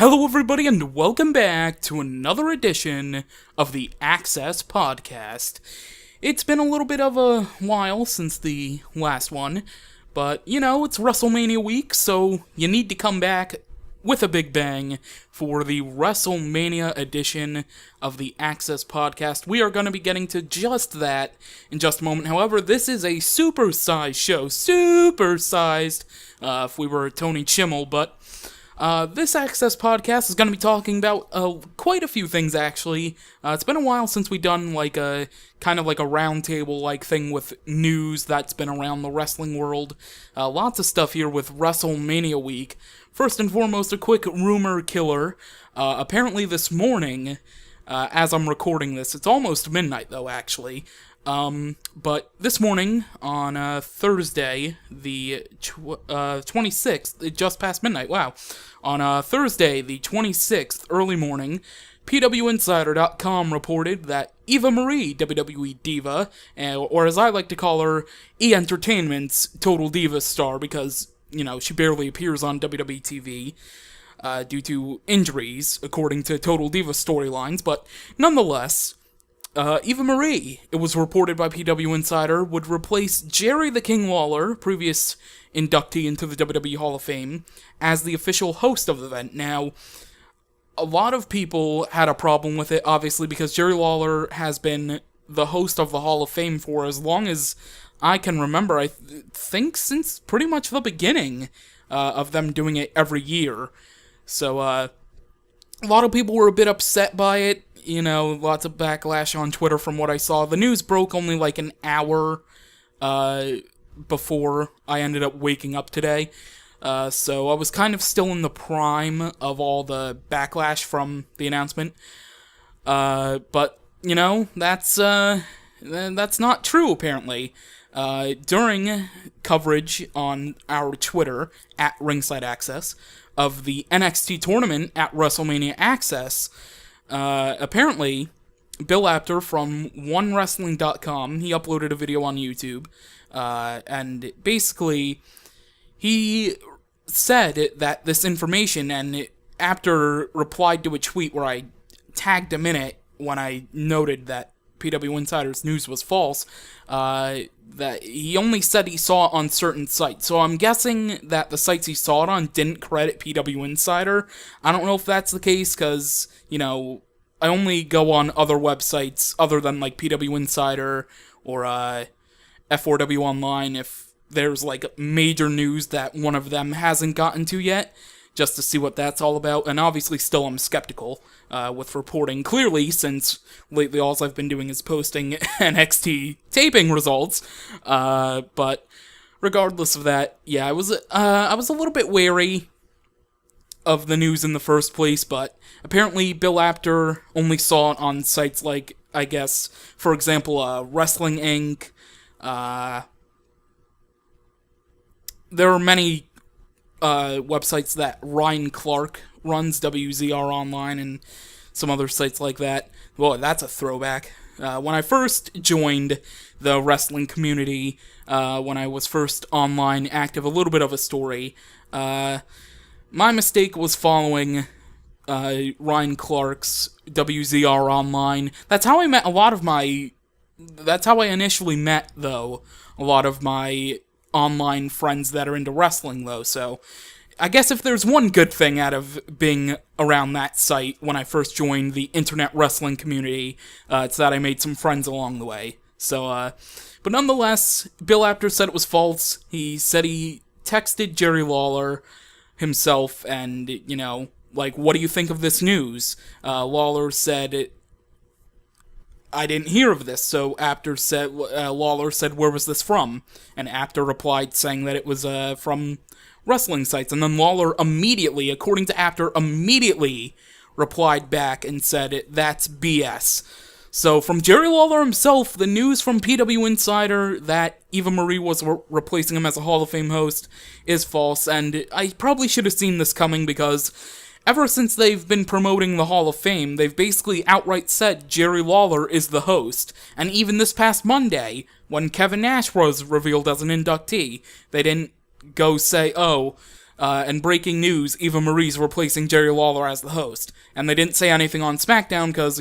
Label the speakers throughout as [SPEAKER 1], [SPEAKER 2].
[SPEAKER 1] Hello everybody and welcome back to another edition of the Xcess podcast. It's been a little bit of a while since the last one, but it's WrestleMania week, so you need to come back with a big bang for the WrestleMania edition of the Xcess podcast. We are going to be getting to just that in just a moment. However, this is a super-sized show. Super-sized, if we were Tony Chimmel, but this Xcess podcast is going to be talking about quite a few things, actually. It's been a while since we've done like a kind of like a roundtable-like thing with news that's been around the wrestling world. Lots of stuff here with WrestleMania week. First and foremost, a quick rumor killer. Apparently this morning, as I'm recording this, it's almost midnight though, actually. But this morning, on Thursday, the 26th, it just past midnight, wow. On Thursday, the 26th, early morning, PWInsider.com reported that Eva Marie, WWE Diva, or as I like to call her, E! Entertainment's Total Diva star, because, she barely appears on WWE TV, due to injuries, according to Total Diva storylines, but nonetheless, Eva Marie, it was reported by PW Insider, would replace Jerry the King Lawler, previous inductee into the WWE Hall of Fame, as the official host of the event. Now, a lot of people had a problem with it, obviously, because Jerry Lawler has been the host of the Hall of Fame for as long as I can remember. I think since pretty much the beginning of them doing it every year. So, a lot of people were a bit upset by it. Lots of backlash on Twitter from what I saw. The news broke only like an hour before I ended up waking up today. So I was kind of still in the prime of all the backlash from the announcement. But, that's not true, apparently. During coverage on our Twitter, at Ringside Access, of the NXT tournament at WrestleMania Access, apparently, Bill Apter from OneWrestling.com, he uploaded a video on YouTube, and basically, he said that this information, and Apter replied to a tweet where I tagged him in it when I noted that PW Insider's news was false, that he only said he saw it on certain sites. So I'm guessing that the sites he saw it on didn't credit PW Insider. I don't know if that's the case, because, I only go on other websites other than, like, PW Insider or F4W Online if there's, like, major news that one of them hasn't gotten to yet, just to see what that's all about. And obviously still I'm skeptical with reporting, clearly, since lately all I've been doing is posting NXT taping results. But regardless of that, yeah, I was a little bit wary of the news in the first place, but apparently Bill Apter only saw it on sites like, I guess, for example, Wrestling Inc. There are many websites that Ryan Clark runs, WZR Online, and some other sites like that. Well, that's a throwback. When I first joined the wrestling community, when I was first online active, a little bit of a story. My mistake was following Ryan Clark's WZR Online. That's how I met that's how I initially met, though, a lot of my online friends that are into wrestling, though, so I guess if there's one good thing out of being around that site when I first joined the internet wrestling community, it's that I made some friends along the way. So, but nonetheless, Bill Apter said it was false. He said he texted Jerry Lawler himself and, like, what do you think of this news? Lawler said, I didn't hear of this, so Lawler said, where was this from? And Apter replied saying that it was from wrestling sites, and then Lawler immediately, according to Apter, replied back and said, that's BS. So from Jerry Lawler himself, the news from PW Insider that Eva Marie was replacing him as a Hall of Fame host is false, and I probably should have seen this coming because ever since they've been promoting the Hall of Fame, they've basically outright said Jerry Lawler is the host. And even this past Monday, when Kevin Nash was revealed as an inductee, they didn't go say, oh, And breaking news, Eva Marie's replacing Jerry Lawler as the host. And they didn't say anything on SmackDown because,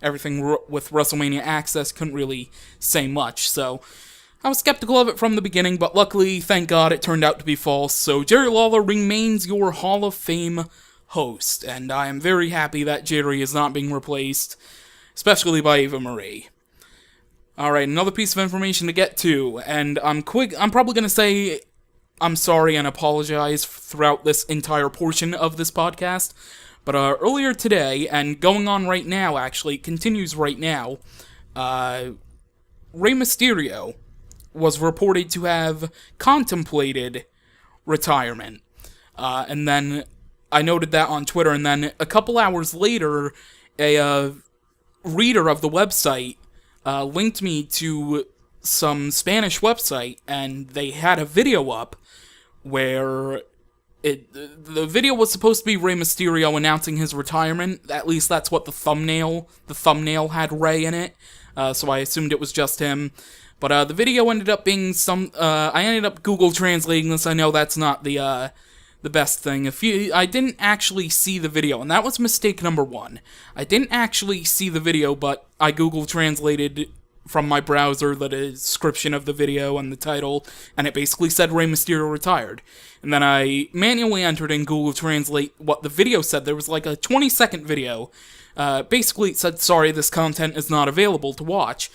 [SPEAKER 1] everything with WrestleMania Xcess couldn't really say much. So I was skeptical of it from the beginning, but luckily, thank God, it turned out to be false. So Jerry Lawler remains your Hall of Fame host. And I am very happy that Jerry is not being replaced, especially by Eva Marie. Alright, another piece of information to get to, and I'm probably going to say I'm sorry and apologize throughout this entire portion of this podcast, but earlier today, and going on right now actually, continues right now, Rey Mysterio was reported to have contemplated retirement, and then I noted that on Twitter, and then a couple hours later, a reader of the website linked me to some Spanish website, and they had a video up where the video was supposed to be Rey Mysterio announcing his retirement. At least that's what the thumbnail had Rey in it, so I assumed it was just him. But the video ended up being I ended up Google translating this. I know that's not the best thing. I didn't actually see the video, and that was mistake number one. I didn't actually see the video, but I Google translated from my browser the description of the video and the title, and it basically said Rey Mysterio retired. And then I manually entered in Google Translate what the video said. There was like a 20-second video. Basically, it said, sorry, this content is not available to watch.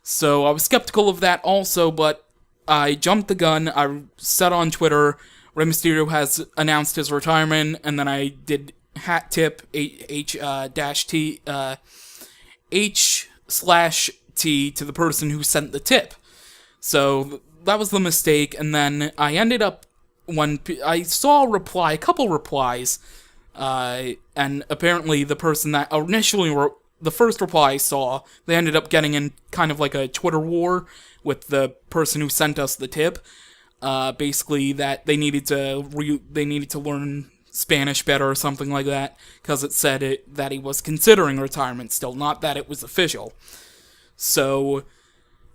[SPEAKER 1] So I was skeptical of that also, but I jumped the gun. I said on Twitter, Rey Mysterio has announced his retirement, and then I did hat tip H/T to the person who sent the tip. So that was the mistake, and then I ended up, when I saw a couple replies, and apparently the person that initially wrote the first reply I saw, they ended up getting in kind of like a Twitter war with the person who sent us the tip. Basically that they needed to learn Spanish better or something like that, because it said that he was considering retirement still, not that it was official. So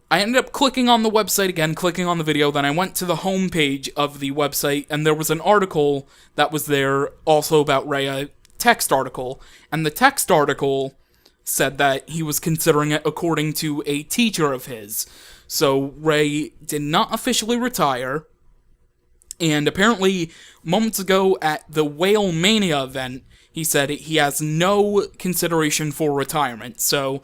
[SPEAKER 1] I ended up clicking on the website again, clicking on the video, then I went to the homepage of the website, and there was an article that was there also about Rey, a text article, and the text article said that he was considering it according to a teacher of his. So Rey did not officially retire, and apparently moments ago at the WrestleMania event, he said he has no consideration for retirement. So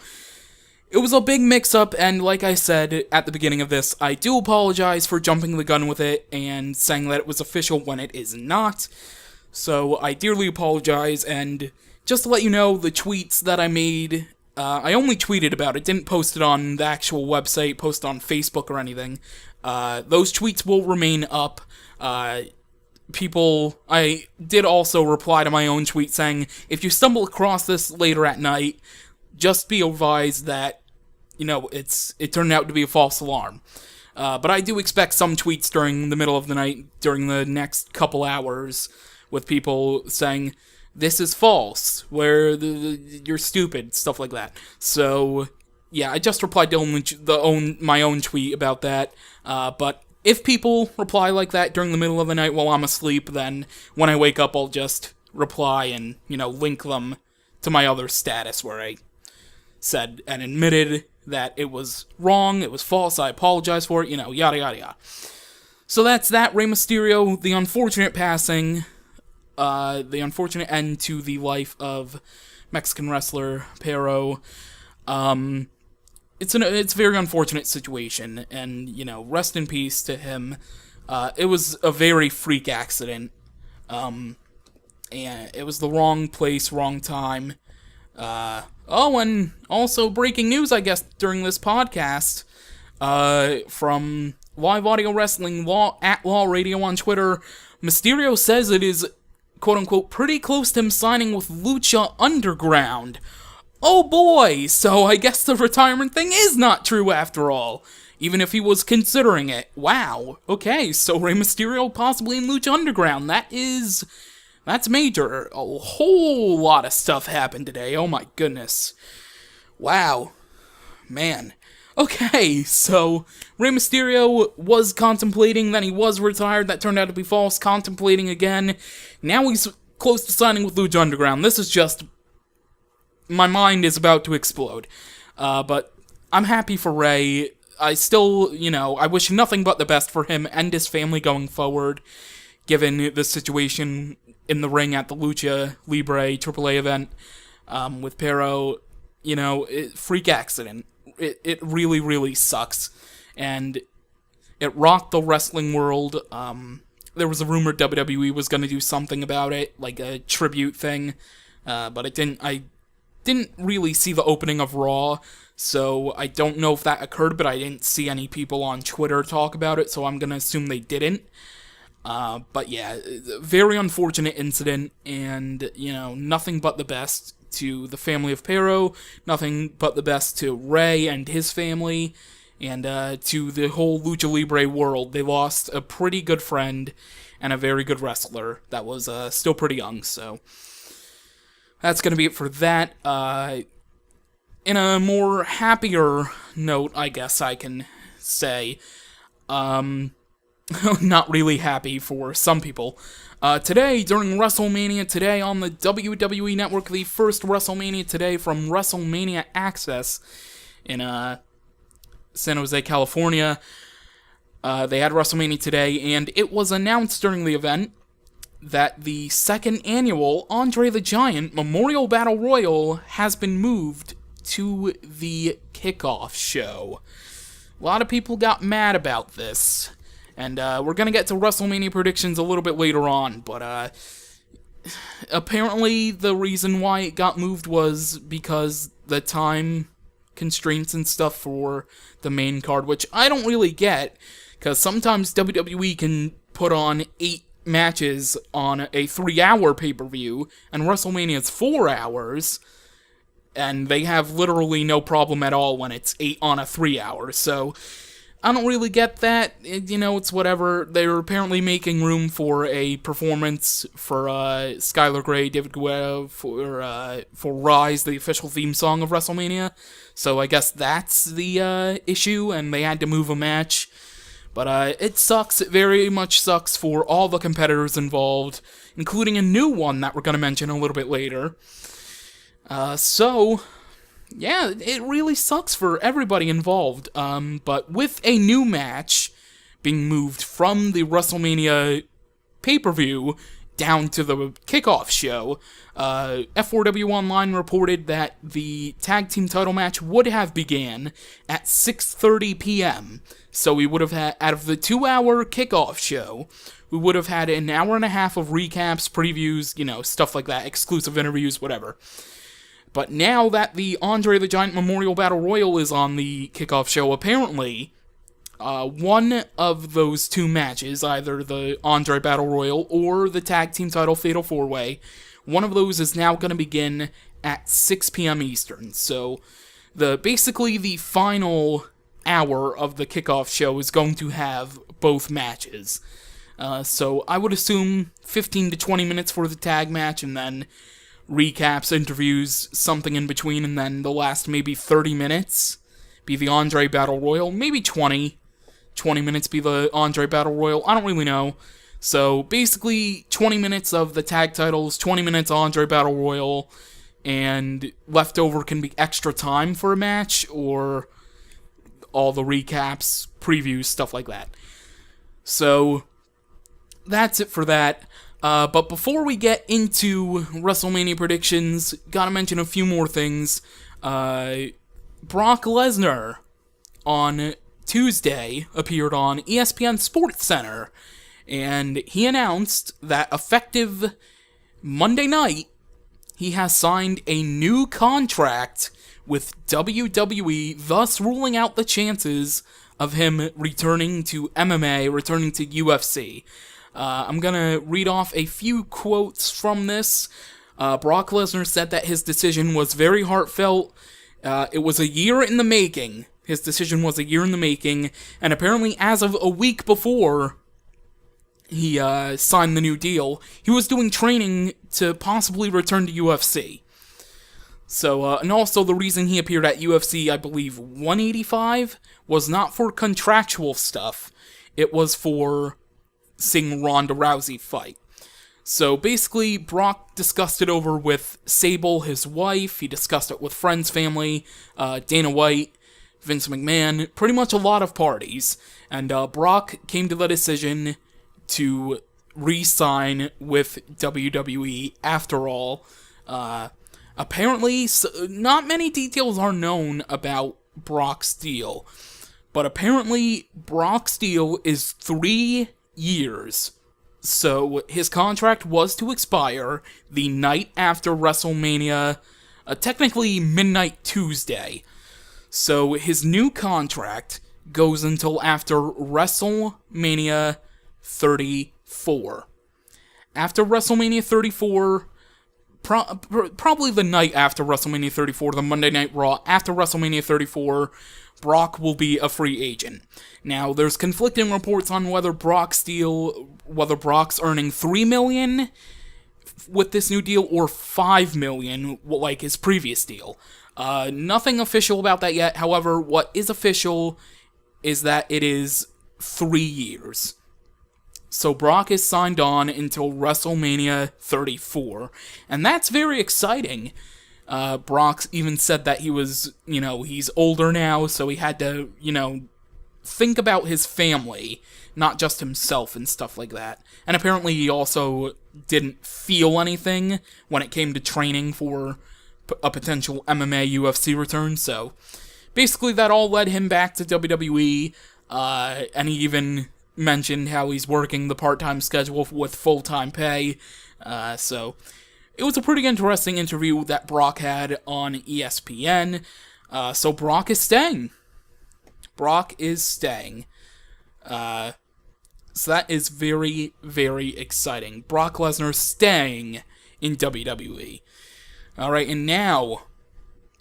[SPEAKER 1] it was a big mix-up, and like I said at the beginning of this, I do apologize for jumping the gun with it and saying that it was official when it is not. So I dearly apologize, and just to let you know, the tweets that I made, I only tweeted about it, didn't post it on the actual website, post it on Facebook or anything. Those tweets will remain up. I did also reply to my own tweet saying, if you stumble across this later at night, just be advised that, it turned out to be a false alarm. But I do expect some tweets during the middle of the night, during the next couple hours, with people saying, this is false, where you're stupid, stuff like that. So, yeah, I just replied to my own tweet about that, but if people reply like that during the middle of the night while I'm asleep, then when I wake up, I'll just reply and, link them to my other status where I said and admitted that it was wrong, it was false, I apologize for it, yada yada yada. So that's that, Rey Mysterio, the unfortunate passing, the unfortunate end to the life of Mexican wrestler Pero. It's a very unfortunate situation, and, rest in peace to him. It was a very freak accident, and it was the wrong place, wrong time. And also breaking news, I guess, during this podcast, from Live Audio Wrestling, at Law Radio on Twitter, Mysterio says it is, quote-unquote, pretty close to him signing with Lucha Underground. Oh boy, so I guess the retirement thing is not true after all, even if he was considering it. Wow, okay, so Rey Mysterio possibly in Lucha Underground, that's major. A whole lot of stuff happened today, oh my goodness. Wow, man. Okay, so Rey Mysterio was contemplating, then he was retired, that turned out to be false, contemplating again. Now he's close to signing with Lucha Underground. This is just... my mind is about to explode. But I'm happy for Rey. I still, I wish nothing but the best for him and his family going forward, given the situation in the ring at the Lucha Libre AAA event with Pero. Freak accident. It really, really sucks. And it rocked the wrestling world. There was a rumor WWE was going to do something about it, like a tribute thing, but it didn't. I didn't really see the opening of Raw, so I don't know if that occurred, but I didn't see any people on Twitter talk about it, so I'm going to assume they didn't. But yeah, very unfortunate incident, and, nothing but the best to the family of Pero, nothing but the best to Rey and his family, and to the whole Lucha Libre world. They lost a pretty good friend and a very good wrestler that was still pretty young, so that's going to be it for that. In a more happier note, I guess I can say, not really happy for some people. Today, during WrestleMania Today on the WWE Network, the first WrestleMania Today from WrestleMania Xcess in San Jose, California, they had WrestleMania Today, and it was announced during the event that the second annual Andre the Giant Memorial Battle Royal has been moved to the kickoff show. A lot of people got mad about this. And we're going to get to WrestleMania predictions a little bit later on, but apparently the reason why it got moved was because the time constraints and stuff for the main card, which I don't really get, because sometimes WWE can put on 8 matches on a 3-hour pay-per-view, and WrestleMania is 4 hours, and they have literally no problem at all when it's 8 on a 3-hour, so I don't really get that. It's whatever. They're apparently making room for a performance for Skylar Grey, David Guerrero, for Rise, the official theme song of WrestleMania. So I guess that's the issue, and they had to move a match. But it sucks. It very much sucks for all the competitors involved, including a new one that we're going to mention a little bit later. Yeah, it really sucks for everybody involved, but with a new match being moved from the WrestleMania pay-per-view down to the kickoff show, F4W Online reported that the tag team title match would have began at 6:30 p.m., so we would have had, out of the 2-hour kickoff show, we would have had an hour and a half of recaps, previews, stuff like that, exclusive interviews, whatever. But now that the Andre the Giant Memorial Battle Royal is on the kickoff show, apparently, one of those 2 matches, either the Andre Battle Royal or the Tag Team Title Fatal 4-Way, one of those is now going to begin at 6 p.m. Eastern. So, basically the final hour of the kickoff show is going to have both matches. So I would assume 15 to 20 minutes for the tag match, and then recaps, interviews, something in between, and then the last maybe 30 minutes be the Andre Battle Royal, maybe 20 minutes be the Andre Battle Royal, I don't really know. So basically 20 minutes of the tag titles, 20 minutes Andre Battle Royal, and leftover can be extra time for a match, or all the recaps, previews, stuff like that. So that's it for that. But before we get into WrestleMania predictions, gotta mention a few more things. Brock Lesnar on Tuesday appeared on ESPN SportsCenter, and he announced that effective Monday night, he has signed a new contract with WWE, thus ruling out the chances of him returning to MMA, returning to UFC. I'm gonna read off a few quotes from this. Brock Lesnar said that his decision was very heartfelt. It was a year in the making. His decision was a year in the making, and apparently as of a week before he signed the new deal, he was doing training to possibly return to UFC. So, and also the reason he appeared at UFC, I believe, 185 was not for contractual stuff. It was for seeing Ronda Rousey fight. So basically, Brock discussed it over with Sable, his wife. He discussed it with friends, family, Dana White, Vince McMahon, pretty much a lot of parties. And Brock came to the decision to re-sign with WWE after all. Apparently, not many details are known about Brock's deal, but apparently Brock's deal is 3 years. So his contract was to expire the night after WrestleMania, technically Midnight Tuesday. So his new contract goes until after WrestleMania 34. After WrestleMania 34... probably the night after WrestleMania 34, the Monday Night Raw, after WrestleMania 34, Brock will be a free agent. Now, there's conflicting reports on whether Brock's earning $3 million with this new deal or $5 million, like his previous deal. Nothing official about that yet. However, what is official is that it is 3 years. So Brock is signed on until WrestleMania 34, and that's very exciting. Brock even said that he was, he's older now, so he had to, think about his family, not just himself and stuff like that. And apparently he also didn't feel anything when it came to training for a potential MMA UFC return, so basically that all led him back to WWE, and he even mentioned how he's working the part-time schedule with full-time pay, so it was a pretty interesting interview that Brock had on ESPN, so Brock is staying. So that is very, very exciting. Brock Lesnar staying in WWE. Alright, and now,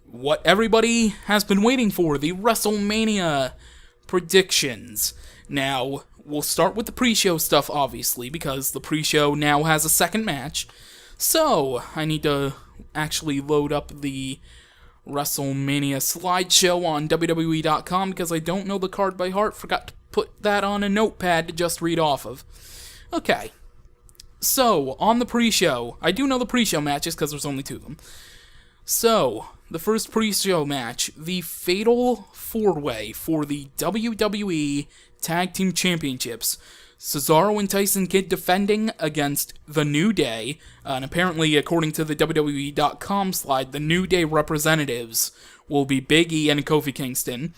[SPEAKER 1] what everybody has been waiting for, the WrestleMania predictions. Now, we'll start with the pre-show stuff, obviously, because the pre-show now has a second match. So, I need to actually load up the WrestleMania slideshow on WWE.com, because I don't know the card by heart. Forgot to put that on a notepad to just read off of. Okay. So, on the pre-show, I do know the pre-show matches, because there's only 2 of them. So, the first pre-show match, the Fatal 4-Way for the WWE Tag Team Championships. Cesaro and Tyson Kidd defending against The New Day, and apparently, according to the WWE.com slide, the New Day representatives will be Big E and Kofi Kingston,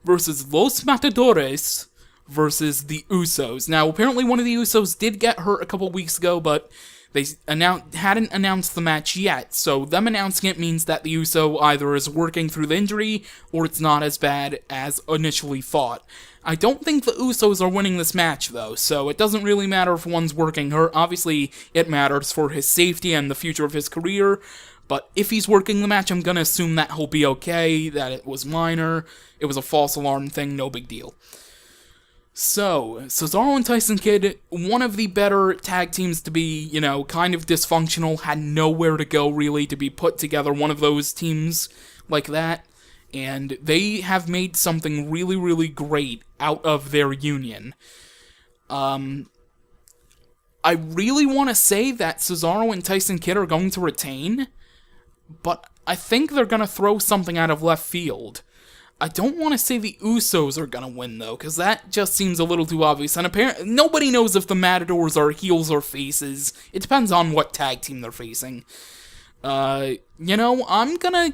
[SPEAKER 1] versus Los Matadores versus the Usos. Now, apparently one of the Usos did get hurt a couple weeks ago, but they hadn't announced the match yet, so them announcing it means that the Uso either is working through the injury, or it's not as bad as initially thought. I don't think the Usos are winning this match, though, so it doesn't really matter if one's working hurt. Obviously, it matters for his safety and the future of his career, but if he's working the match, I'm gonna assume that he'll be okay, that it was minor, it was a false alarm thing, no big deal. So, Cesaro and Tyson Kidd, one of the better tag teams to be, kind of dysfunctional, had nowhere to go, really, to be put together, one of those teams like that, and they have made something really, really great out of their union. I really want to say that Cesaro and Tyson Kidd are going to retain, but I think they're going to throw something out of left field. I don't want to say the Usos are going to win, though, because that just seems a little too obvious, and apparently nobody knows if the Matadors are heels or faces. It depends on what tag team they're facing. I'm going to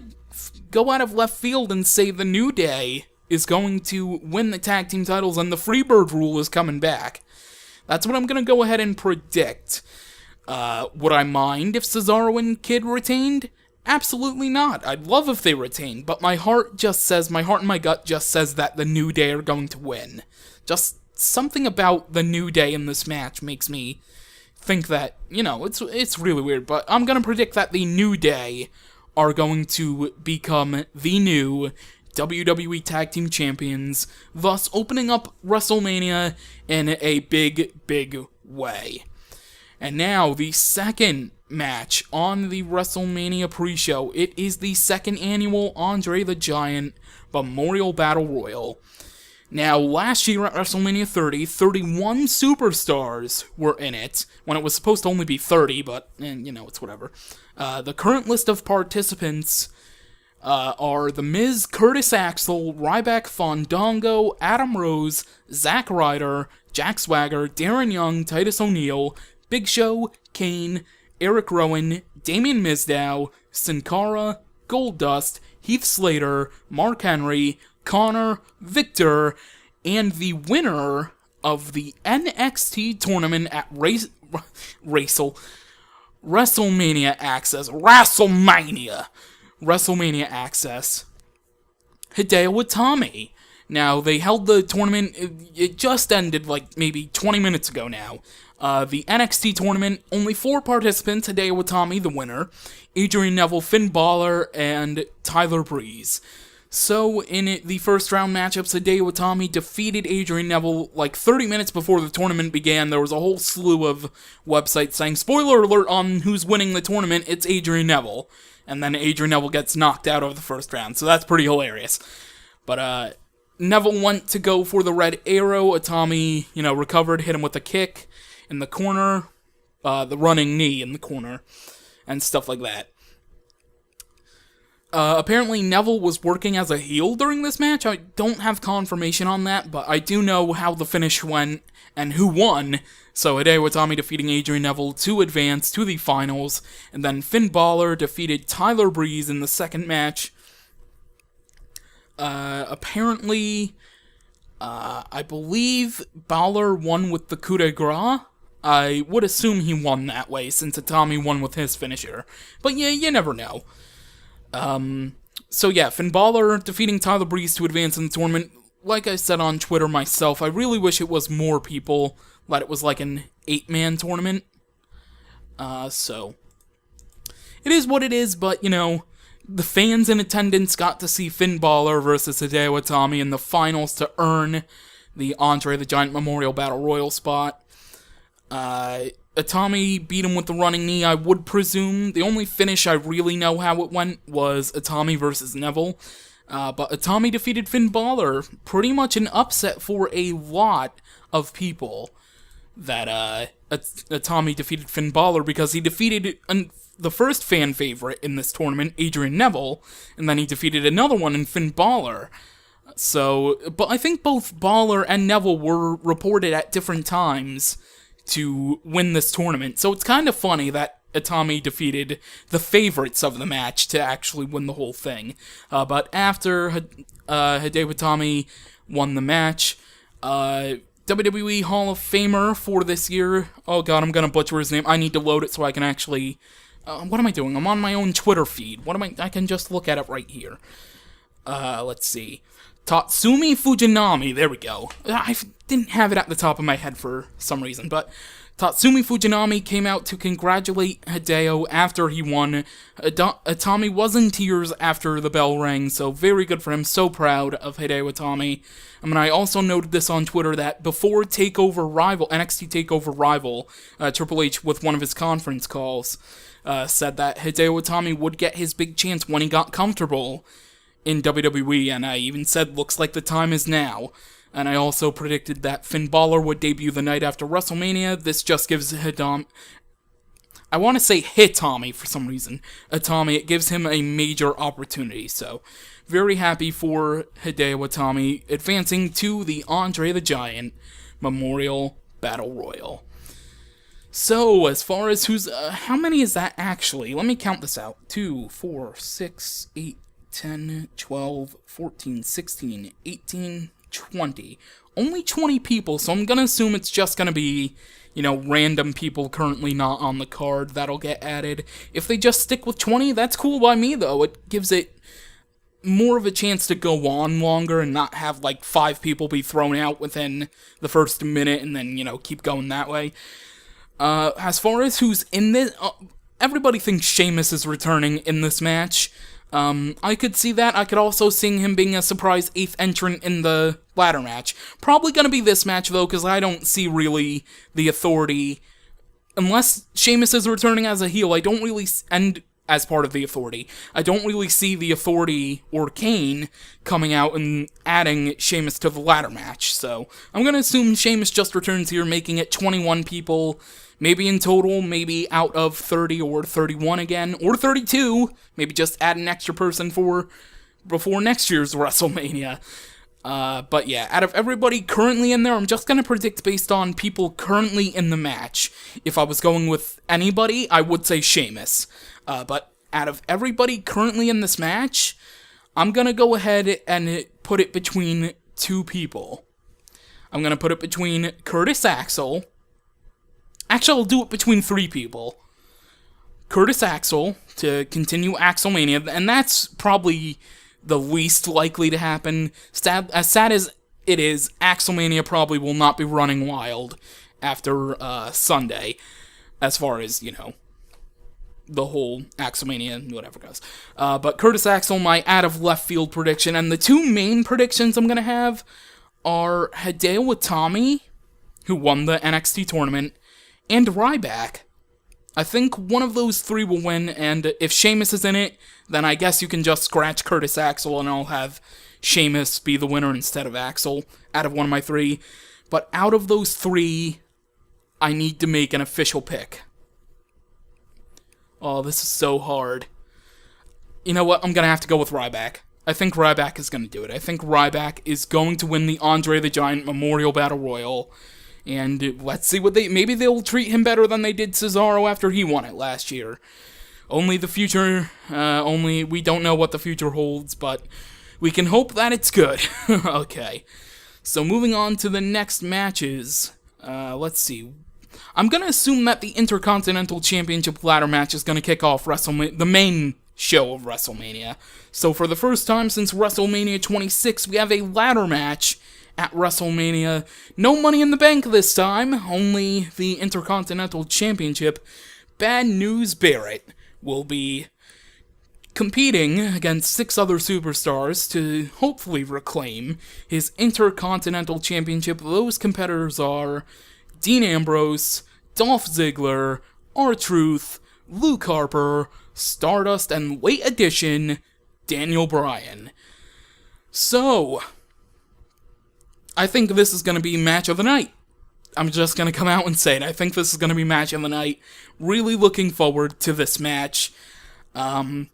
[SPEAKER 1] go out of left field and say the New Day is going to win the tag team titles, and the Freebird rule is coming back. That's what I'm going to go ahead and predict. Would I mind if Cesaro and Kidd retained? Absolutely not. I'd love if they retained, but my heart and my gut just says that the New Day are going to win. Just something about the New Day in this match makes me think that, it's really weird, but I'm gonna predict that the New Day are going to become the new WWE Tag Team Champions, thus opening up WrestleMania in a big, big way. And now, the second match on the WrestleMania pre-show. It is the second annual Andre the Giant Memorial Battle Royal. Now, last year at WrestleMania 30, 31 superstars were in it, when it was supposed to only be 30, but, it's whatever. The current list of participants are The Miz, Curtis Axel, Ryback Fandango, Adam Rose, Zack Ryder, Jack Swagger, Darren Young, Titus O'Neil, Big Show, Kane, Eric Rowan, Damien Mizdow, Sin Cara, Goldust, Heath Slater, Mark Henry, Connor, Victor, and the winner of the NXT tournament at WrestleMania Xcess, Hideo Itami. Now, they held the tournament, it just ended maybe 20 minutes ago now. The NXT tournament, only 4 participants, Hideo Itami, the winner, Adrian Neville, Finn Balor, and Tyler Breeze. So, in the first round matchups, Hideo Itami defeated Adrian Neville 30 minutes before the tournament began. There was a whole slew of websites saying, spoiler alert on who's winning the tournament, it's Adrian Neville. And then Adrian Neville gets knocked out of the first round, so that's pretty hilarious. But, Neville went to go for the red arrow. Itami, recovered, hit him with a kick in the corner, the running knee in the corner, and stuff like that. Apparently Neville was working as a heel during this match. I don't have confirmation on that, but I do know how the finish went and who won. So Hideo Itami defeating Adrian Neville to advance to the finals, and then Finn Balor defeated Tyler Breeze in the second match. Apparently, I believe Balor won with the coup de grace. I would assume he won that way, since Itami won with his finisher. But yeah, you never know. So yeah, Finn Balor defeating Tyler Breeze to advance in the tournament. Like I said on Twitter myself, I really wish it was more people, that it was an 8-man tournament. So it is what it is, but, the fans in attendance got to see Finn Balor versus Hideo Itami in the finals to earn the Andre the Giant Memorial Battle Royal spot. Itami beat him with the running knee, I would presume. The only finish I really know how it went was Itami versus Neville. But Itami defeated Finn Balor. Pretty much an upset for a lot of people that Itami defeated Finn Balor, because he defeated the first fan favorite in this tournament, Adrian Neville, and then he defeated another one in Finn Balor. So, but I think both Balor and Neville were reported at different times to win this tournament, so it's kind of funny that Itami defeated the favorites of the match to actually win the whole thing. But after Hideo Itami won the match, WWE Hall of Famer for this year, oh god, I'm gonna butcher his name, I need to load it so I can actually, what am I doing? I'm on my own Twitter feed, I can just look at it right here. Let's see. Tatsumi Fujinami, there we go. I didn't have it at the top of my head for some reason, but Tatsumi Fujinami came out to congratulate Hideo after he won. Itami was in tears after the bell rang, so very good for him, so proud of Hideo Itami. I also noted this on Twitter that before NXT TakeOver Rival, Triple H, with one of his conference calls, said that Hideo Itami would get his big chance when he got comfortable in WWE, and I even said, looks like the time is now. And I also predicted that Finn Balor would debut the night after WrestleMania. This just gives Hitami for some reason. Itami, it gives him a major opportunity, so very happy for Hideo Itami advancing to the Andre the Giant Memorial Battle Royal. So, as far as how many is that actually? Let me count this out. 2, 4, 6, 8, 10, 12, 14, 16, 18, 20. Only 20 people, so I'm gonna assume it's just gonna be, random people currently not on the card that'll get added. If they just stick with 20, that's cool by me, though. It gives it more of a chance to go on longer and not have, 5 people be thrown out within the first minute and then, keep going that way. As far as who's in this, everybody thinks Sheamus is returning in this match. I could see that. I could also see him being a surprise 8th entrant in the ladder match. Probably gonna be this match, though, because I don't see really the Authority unless Sheamus is returning as a heel, I don't really, and as part of the Authority, I don't really see the Authority or Kane coming out and adding Sheamus to the ladder match. So I'm going to assume Sheamus just returns here, making it 21 people, maybe in total, maybe out of 30 or 31 again, or 32, maybe just add an extra person before next year's WrestleMania. But yeah, out of everybody currently in there, I'm just gonna predict based on people currently in the match. If I was going with anybody, I would say Sheamus. But out of everybody currently in this match, I'm gonna go ahead and put it between two people. I'm gonna put it between Curtis Axel. Actually, I'll do it between three people. Curtis Axel to continue Axelmania, and that's probably the least likely to happen. As sad as it is, Axelmania probably will not be running wild after Sunday, as far as, the whole Axelmania, whatever goes. But Curtis Axel, my out-of-left-field prediction, and the two main predictions I'm going to have are Hideo Itami, who won the NXT tournament, and Ryback. I think one of those three will win, and if Sheamus is in it, then I guess you can just scratch Curtis Axel and I'll have Sheamus be the winner instead of Axel out of one of my three. But out of those three, I need to make an official pick. Oh, this is so hard. You know what? I'm going to have to go with Ryback. I think Ryback is going to do it. I think Ryback is going to win the Andre the Giant Memorial Battle Royal. And let's see what maybe they'll treat him better than they did Cesaro after he won it last year. Only the future, we don't know what the future holds, but we can hope that it's good. Okay. So moving on to the next matches, let's see. I'm gonna assume that the Intercontinental Championship ladder match is gonna kick off the main show of WrestleMania. So for the first time since WrestleMania 26, we have a ladder match at WrestleMania. No Money in the Bank this time, only the Intercontinental Championship. Bad News Barrett will be competing against 6 other superstars to hopefully reclaim his Intercontinental Championship. Those competitors are Dean Ambrose, Dolph Ziggler, R-Truth, Luke Harper, Stardust, and late addition, Daniel Bryan. So, I think this is going to be match of the night. I'm just going to come out and say it. I think this is going to be match of the night. Really looking forward to this match. I'm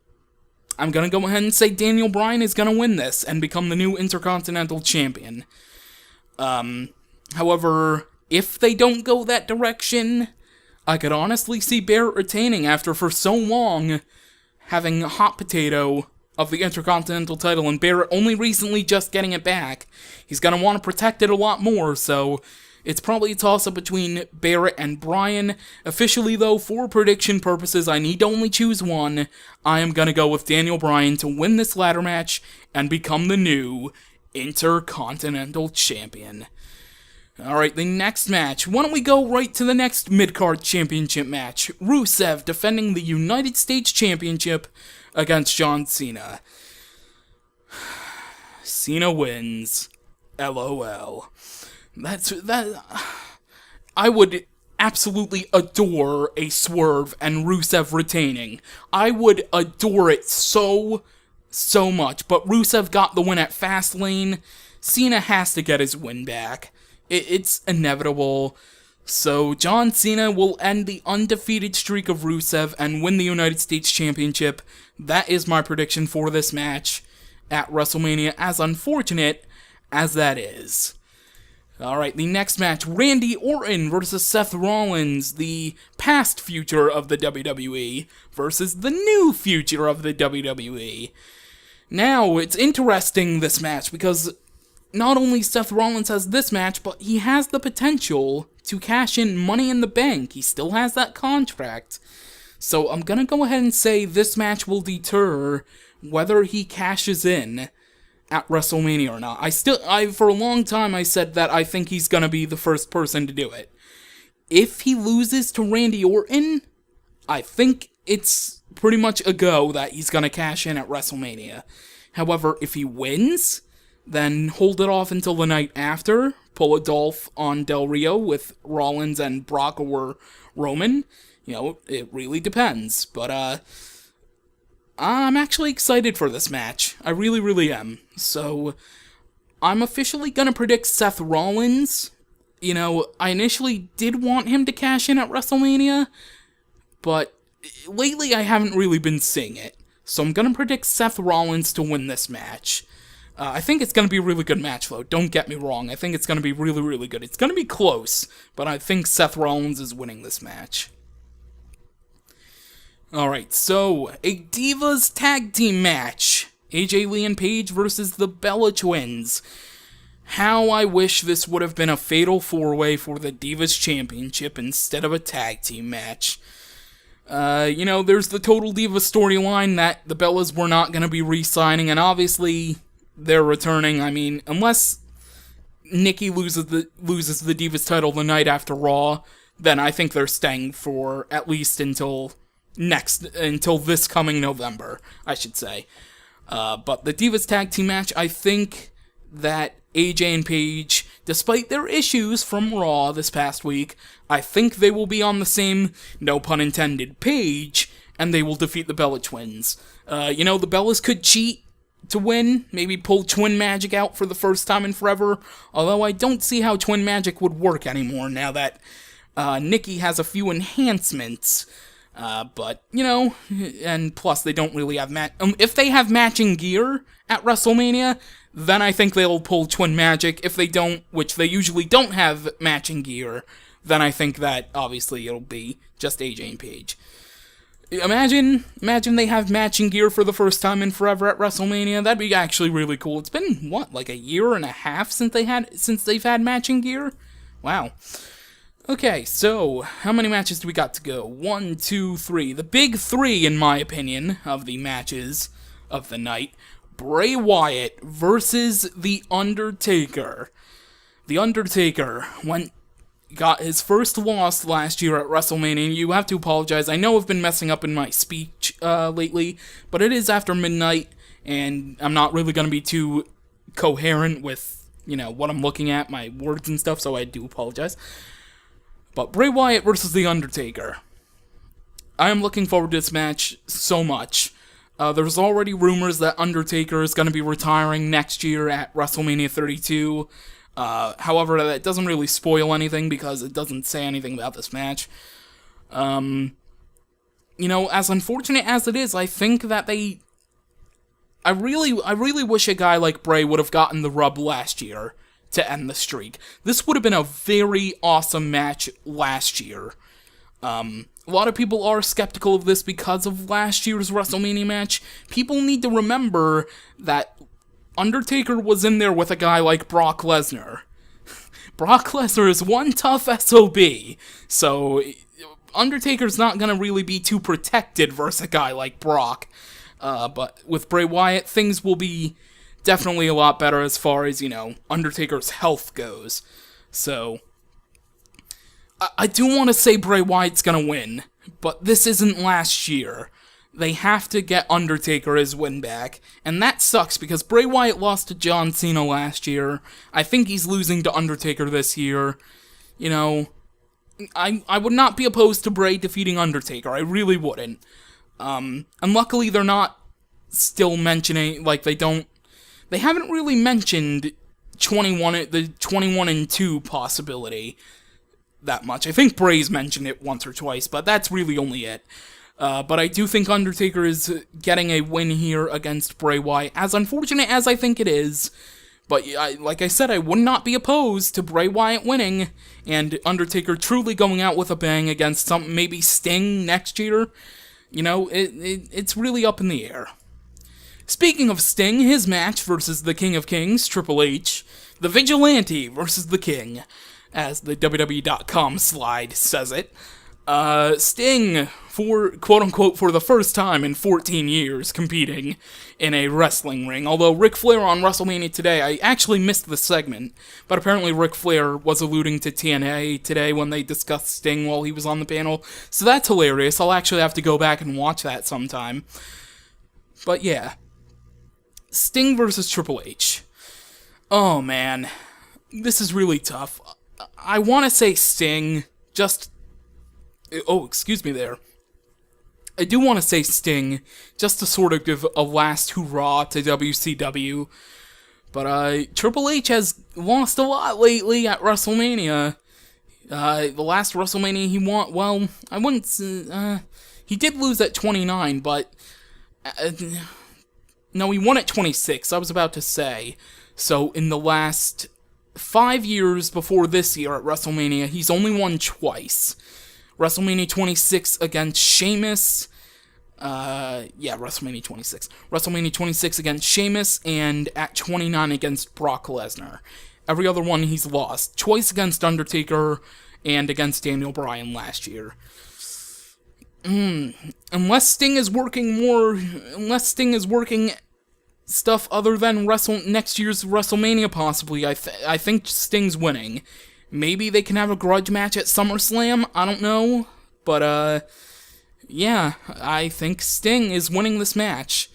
[SPEAKER 1] going to go ahead and say Daniel Bryan is going to win this and become the new Intercontinental Champion. However, if they don't go that direction, I could honestly see Barrett retaining after for so long having a hot potato of the Intercontinental title, and Barrett only recently just getting it back. He's going to want to protect it a lot more, so it's probably a toss-up between Barrett and Bryan. Officially, though, for prediction purposes, I need to only choose one. I am going to go with Daniel Bryan to win this ladder match and become the new Intercontinental Champion. Alright, the next match. Why don't we go right to the next mid-card championship match? Rusev defending the United States Championship against John Cena. Cena wins. LOL. I would absolutely adore a swerve and Rusev retaining. I would adore it so much. But Rusev got the win at Fastlane. Cena has to get his win back. It's inevitable. So John Cena will end the undefeated streak of Rusev and win the United States Championship. That is my prediction for this match at WrestleMania, as unfortunate as that is. Alright, the next match, Randy Orton versus Seth Rollins, the past future of the WWE versus the new future of the WWE. Now, it's interesting, this match, because not only Seth Rollins has this match, but he has the potential to cash in Money in the Bank. He still has that contract. So I'm gonna go ahead and say this match will deter whether he cashes in at WrestleMania or not. For a long time I said that I think he's gonna be the first person to do it. If he loses to Randy Orton, I think it's pretty much a go that he's gonna cash in at WrestleMania. However, if he wins, then hold it off until the night after, pull a Dolph on Del Rio with Rollins and Brock or Roman, it really depends. But, I'm actually excited for this match. I really, really am. So, I'm officially gonna predict Seth Rollins. I initially did want him to cash in at WrestleMania, but lately I haven't really been seeing it. So I'm gonna predict Seth Rollins to win this match. I think it's gonna be a really good match, though. Don't get me wrong. I think it's gonna be really, really good. It's gonna be close, but I think Seth Rollins is winning this match. Alright, so, a Divas Tag Team match. AJ Lee and Paige versus the Bella Twins. How I wish this would have been a fatal 4-way for the Divas Championship instead of a tag team match. There's the Total Divas storyline that the Bellas were not going to be re-signing, and obviously they're returning. I mean, unless Nikki loses the Divas title the night after Raw, then I think they're staying for at least until this coming November, I should say. But the Divas Tag Team match, I think that AJ and Paige, despite their issues from Raw this past week, I think they will be on the same, no pun intended, page, and they will defeat the Bella Twins. The Bellas could cheat to win, maybe pull Twin Magic out for the first time in forever, although I don't see how Twin Magic would work anymore now that Nikki has a few enhancements. But, and plus they don't really have if they have matching gear at WrestleMania, then I think they'll pull Twin Magic. If they don't, which they usually don't have matching gear, then I think that, obviously, it'll be just AJ and Paige. Imagine they have matching gear for the first time in forever at WrestleMania. That'd be actually really cool. It's been, like a year and a half since they've had matching gear? Wow. Okay, so, how many matches do we got to go? 1, 2, 3. The big 3, in my opinion, of the matches of the night. Bray Wyatt versus The Undertaker. The Undertaker got his first loss last year at WrestleMania. You have to apologize. I know I've been messing up in my speech lately, but it is after midnight, and I'm not really going to be too coherent with, what I'm looking at, my words and stuff, so I do apologize. But Bray Wyatt versus The Undertaker. I am looking forward to this match so much. There's already rumors that Undertaker is going to be retiring next year at WrestleMania 32. However, that doesn't really spoil anything because it doesn't say anything about this match. As unfortunate as it is, I think that I really wish a guy like Bray would have gotten the rub last year to end the streak. This would have been a very awesome match last year. A lot of people are skeptical of this because of last year's WrestleMania match. People need to remember that Undertaker was in there with a guy like Brock Lesnar. Brock Lesnar is one tough SOB, so Undertaker's not going to really be too protected versus a guy like Brock. But with Bray Wyatt, things will be definitely a lot better as far as, Undertaker's health goes. So I do want to say Bray Wyatt's gonna win, but this isn't last year. They have to get Undertaker his win back, and that sucks because Bray Wyatt lost to John Cena last year. I think he's losing to Undertaker this year. I would not be opposed to Bray defeating Undertaker. I really wouldn't. And luckily they're not still mentioning, they haven't really mentioned the 21-2 possibility that much. I think Bray's mentioned it once or twice, but that's really only it. But I do think Undertaker is getting a win here against Bray Wyatt, as unfortunate as I think it is. But like I said, I would not be opposed to Bray Wyatt winning, and Undertaker truly going out with a bang against maybe Sting next year. It's really up in the air. Speaking of Sting, his match versus the King of Kings, Triple H, the Vigilante versus the King, as the WWE.com slide says it. Sting, for quote-unquote for the first time in 14 years, competing in a wrestling ring. Although Ric Flair on WrestleMania today, I actually missed the segment, but apparently Ric Flair was alluding to TNA today when they discussed Sting while he was on the panel, so that's hilarious. I'll actually have to go back and watch that sometime. But yeah, Sting versus Triple H. Oh man, this is really tough. I want to say Sting, just Oh, excuse me there. I do want to say Sting, just to sort of give a last hurrah to WCW. But Triple H has lost a lot lately at WrestleMania. The last WrestleMania he won, well, I wouldn't. He did lose at 29, but no, he won at 26. I was about to say. So in the last 5 years before this year at WrestleMania, he's only won twice. WrestleMania 26 against Sheamus. WrestleMania 26. WrestleMania 26 against Sheamus, and at 29 against Brock Lesnar. Every other one he's lost. Twice against Undertaker, and against Daniel Bryan last year. Unless Sting is working stuff other than next year's WrestleMania, possibly, I think Sting's winning. Maybe they can have a grudge match at SummerSlam, I don't know. But, yeah, I think Sting is winning this match.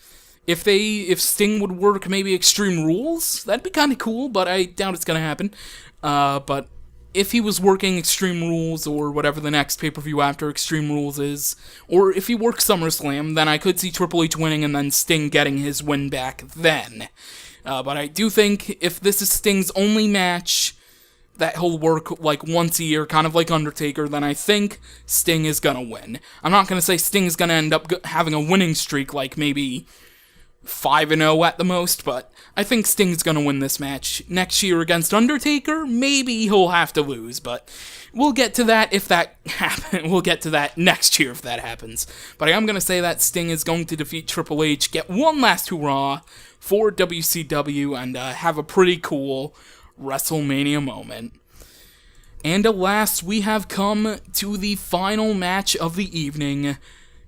[SPEAKER 1] If Sting would work maybe Extreme Rules, that'd be kind of cool, but I doubt it's gonna happen. But if he was working Extreme Rules, or whatever the next pay-per-view after Extreme Rules is, or if he works SummerSlam, then I could see Triple H winning and then Sting getting his win back then. But I do think if this is Sting's only match that he'll work like once a year, kind of like Undertaker, then I think Sting is gonna win. I'm not gonna say Sting is gonna end up having a winning streak like maybe 5-0 at the most, but I think Sting's gonna win this match. Next year against Undertaker, maybe he'll have to lose, but we'll get to that if that happens. We'll get to that next year if that happens. But I am gonna say that Sting is going to defeat Triple H, get one last hurrah for WCW, and have a pretty cool WrestleMania moment. And alas, we have come to the final match of the evening.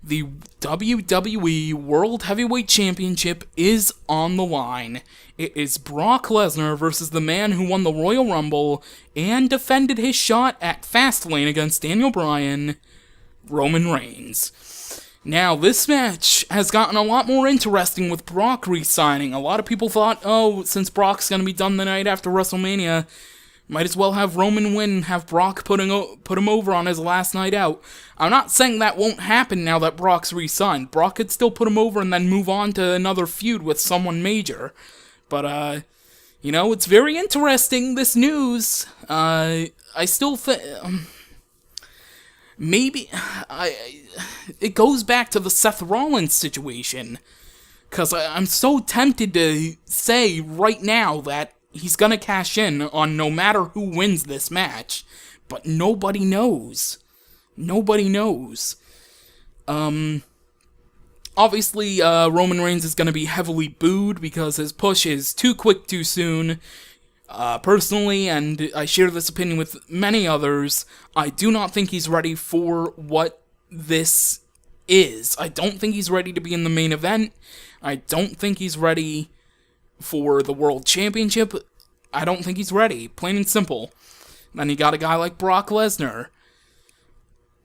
[SPEAKER 1] The WWE World Heavyweight Championship is on the line. It is Brock Lesnar versus the man who won the Royal Rumble and defended his shot at Fastlane against Daniel Bryan, Roman Reigns. Now, this match has gotten a lot more interesting with Brock re-signing. A lot of people thought, since Brock's going to be done the night after WrestleMania, might as well have Roman win, have Brock put him over on his last night out. I'm not saying that won't happen now that Brock's re-signed. Brock could still put him over and then move on to another feud with someone major. But, it's very interesting, this news. I still think... Maybe... it goes back to the Seth Rollins situation. Because I'm so tempted to say right now that he's gonna cash in on no matter who wins this match. But nobody knows. Nobody knows. Obviously, Roman Reigns is gonna be heavily booed because his push is too quick too soon. Personally, and I share this opinion with many others, I do not think he's ready for what this is. I don't think he's ready to be in the main event. I don't think he's ready for the World Championship. I don't think he's ready, plain and simple. Then you got a guy like Brock Lesnar,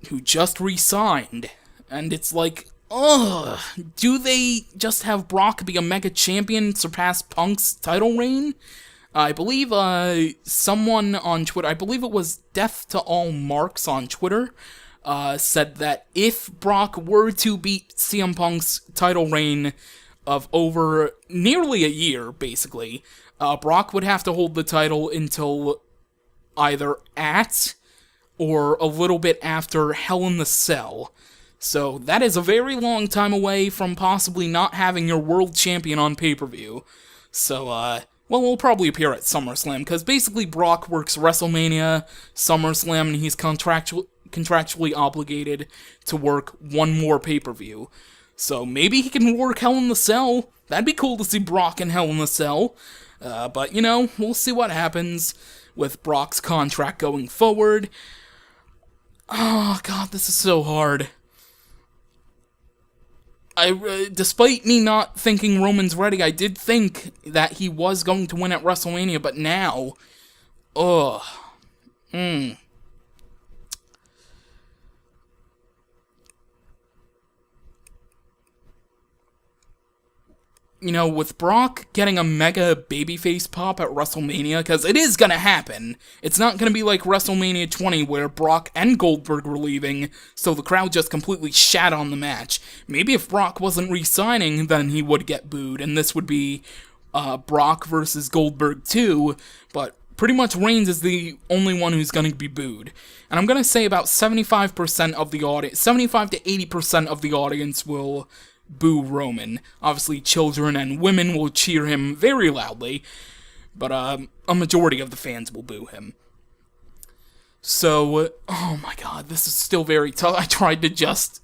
[SPEAKER 1] who just re-signed, and it's like, do they just have Brock be a mega champion, surpass Punk's title reign? I believe someone on Twitter, I believe it was Death to All Marks on Twitter, said that if Brock were to beat CM Punk's title reign of over nearly a year, basically, Brock would have to hold the title until either at or a little bit after Hell in the Cell. So that is a very long time away from possibly not having your world champion on pay-per-view. So, he'll probably appear at SummerSlam, because basically Brock works WrestleMania, SummerSlam, and he's contractually obligated to work one more pay-per-view. So maybe he can work Hell in the Cell. That'd be cool to see Brock in Hell in the Cell. But, we'll see what happens with Brock's contract going forward. Oh, God, this is so hard. Despite me not thinking Roman's ready, I did think that he was going to win at WrestleMania, but now... with Brock getting a mega babyface pop at WrestleMania, because it is gonna happen. It's not gonna be like WrestleMania 20 where Brock and Goldberg were leaving, so the crowd just completely shat on the match. Maybe if Brock wasn't re-signing, then he would get booed, and this would be Brock versus Goldberg 2, but pretty much Reigns is the only one who's gonna be booed. And I'm gonna say about 75% of the audience, 75 to 80% of the audience will boo Roman. Obviously, children and women will cheer him very loudly, but a majority of the fans will boo him. So, oh my god, this is still very tough. I tried to just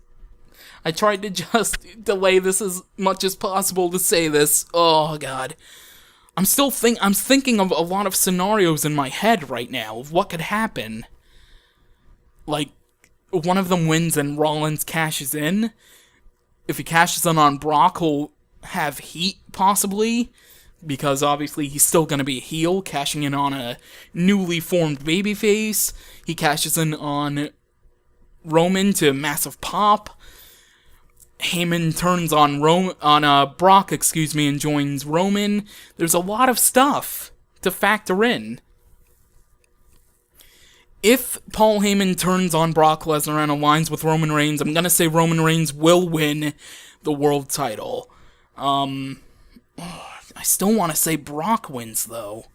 [SPEAKER 1] delay this as much as possible to say this. Oh god. I'm thinking of a lot of scenarios in my head right now of what could happen. Like, one of them wins and Rollins cashes in. If he cashes in on Brock, he'll have heat, possibly, because obviously he's still going to be a heel, cashing in on a newly formed babyface. He cashes in on Roman to massive pop. Heyman turns on Brock, and joins Roman. There's a lot of stuff to factor in. If Paul Heyman turns on Brock Lesnar and aligns with Roman Reigns, I'm gonna say Roman Reigns will win the world title. I still want to say Brock wins, though.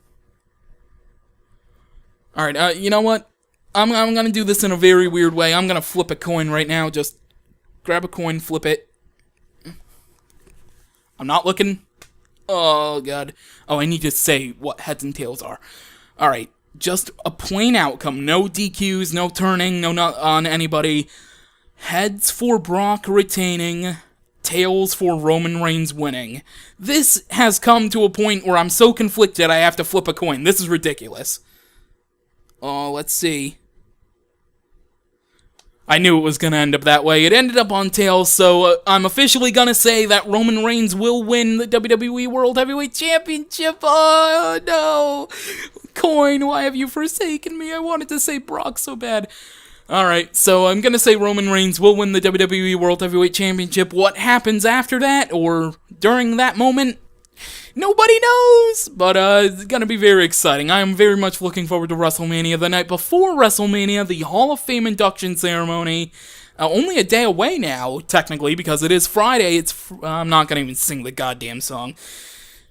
[SPEAKER 1] Alright, you know what? I'm gonna do this in a very weird way. I'm gonna flip a coin right now. Just grab a coin, flip it. I'm not looking. Oh, God. Oh, I need to say what heads and tails are. Alright. Just a plain outcome. No DQs, no turning, no not on anybody. Heads for Brock retaining. Tails for Roman Reigns winning. This has come to a point where I'm so conflicted I have to flip a coin. This is ridiculous. Oh, let's see. I knew it was going to end up that way. It ended up on tails, so I'm officially going to say that Roman Reigns will win the WWE World Heavyweight Championship. Oh, no. Coin, why have you forsaken me? I wanted to say Brock so bad. Alright, so I'm going to say Roman Reigns will win the WWE World Heavyweight Championship. What happens after that, or during that moment, nobody knows, but it's going to be very exciting. I am very much looking forward to WrestleMania. The night before WrestleMania, the Hall of Fame induction ceremony, only a day away now, technically, because it is Friday. I'm not going to even sing the goddamn song.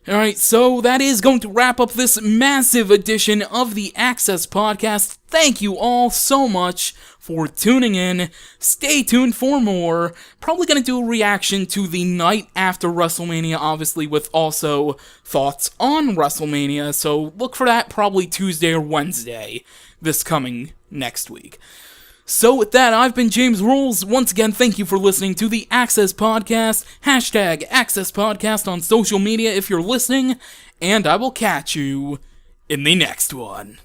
[SPEAKER 1] Alright, so that is going to wrap up this massive edition of the Xcess podcast. Thank you all so much for tuning in. Stay tuned for more. Probably going to do a reaction to the night after WrestleMania, obviously, with also thoughts on WrestleMania. So look for that probably Tuesday or Wednesday this coming next week. So with that, I've been James Rolls. Once again, thank you for listening to the Xcess Podcast. Hashtag Xcess Podcast on social media if you're listening. And I will catch you in the next one.